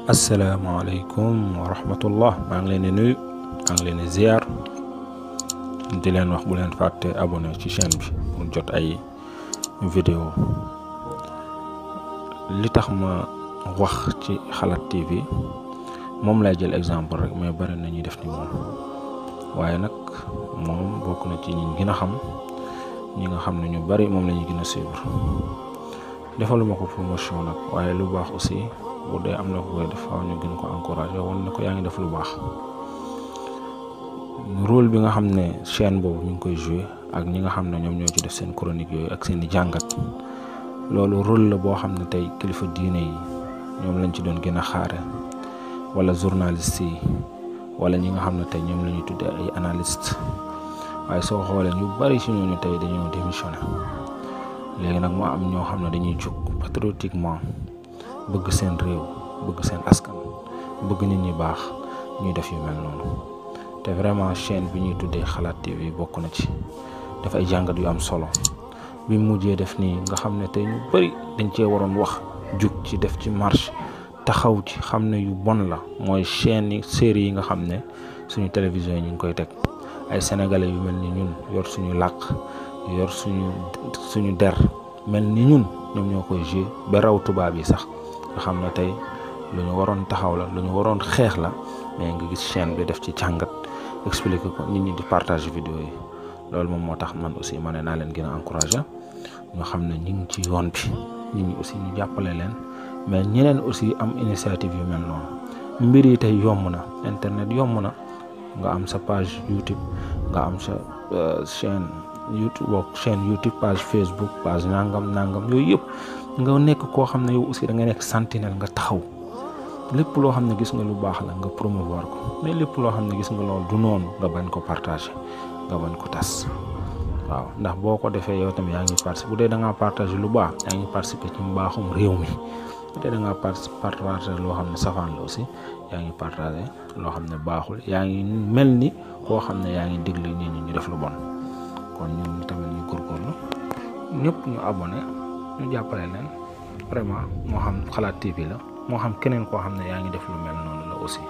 asalaamaaleykum wa rahmatullah maa ngi leen di nuyu maa ngi leen di ziar di leen wax bu leen fàtte abonné ci chaîne bi pour jot ay vidéo li tax ma wax ci Xalaat TV moom lay jël exemple rek mais bari na ñuy def ni moom waaye nag moom bokk na ci ñi gën a xam ñi nga xam ne ñu bari moom la ñuy gën a suivre defaluma ko promotion nag waaye lu baax aussi bu dee am na ko koy def faaw ñu gën ko encouragé woon ne ko yaa ngi def lu baax rôle bi nga xam ne chaîne boobu ñu ngi koy joué ak ñi nga xam ne ñoom ñoo ci def seen chronique yooyu ak seen i jàngat loolu rôle la boo xam ne tey kilifa diine yi ñoom lañ ci doon gën a xaare wala journaliste yi wala ñi nga xam ne tey ñoom la ñuy tuddee ay analyste waaye soo xoolee ñu bari ci ñooñu tey dañoo démissionné léegi nag moo am ñoo xam ne dañuy jóg patriotiquement bëgg seen réew bëgg seen askan bëgg nit ñi baax ñuy def yu mel noonu te vraiment chaîne bi ñuy tuddee Xalaat TV bokk na ci def ay jàngat yu am solo bi mujjee def nii nga xam ne tey ñu bari dañ cee waroon wax jug ci def ci marche taxaw ci xam ne yu bon la mooy chaîne yi série yi nga xam ne suñu télévision yi ñu ngi koy teg ay sénégalais yu mel ni ñun yor suñu làkk yor suñu der mel ni ñun ñoom ñoo koy joué ba raw tubaab yi sax nga xam ne tey lu ñu waroon taxaw la lu ñu waroon xeex la mais nga gis chaîne bi def ci jàngat expliquer ko nit ñi di partager vidéo yi loolu moom moo tax man aussi ma ne naa leen gën a encourager ñoo xam ne ñu ngi ci yoon bi nit ñi aussi ñu jàppale leen mais ñeneen aussi am initiative yu mel noonu mbir yi tey yomb na internet yomb na nga am sa page YouTube nga am sa chaîne YouTube page Facebook page nangam yooyu yëpp nga nekk koo xam ne yow aussi da nga nekk sentinelle nga taxaw lépp loo xam ne gis nga lu baax la nga promouvoir ko mais lépp loo xam ne gis nga loolu du noonu nga bañ ko partager nga bañ ko tas waaw ndax boo ko defee yow tamit yaa ngi participer bu dee da ngaa partager lu baax yaa ngi participer ci mbaaxum réew mi bu dee da ngaa partager loo xam ne safaan la aussi yaa ngi partager loo xam ne baaxul yaa ngi mel ni koo xam ne yaa ngi digle nit ñi ñu def lu bon kon ñun tamit ñu góorgóorlu ñëpp ñu abonné ñu jàppale leen vraiment moo xam Xalaat TV la moo xam keneen koo xam ne yaa ngi def lu mel noonu la aussi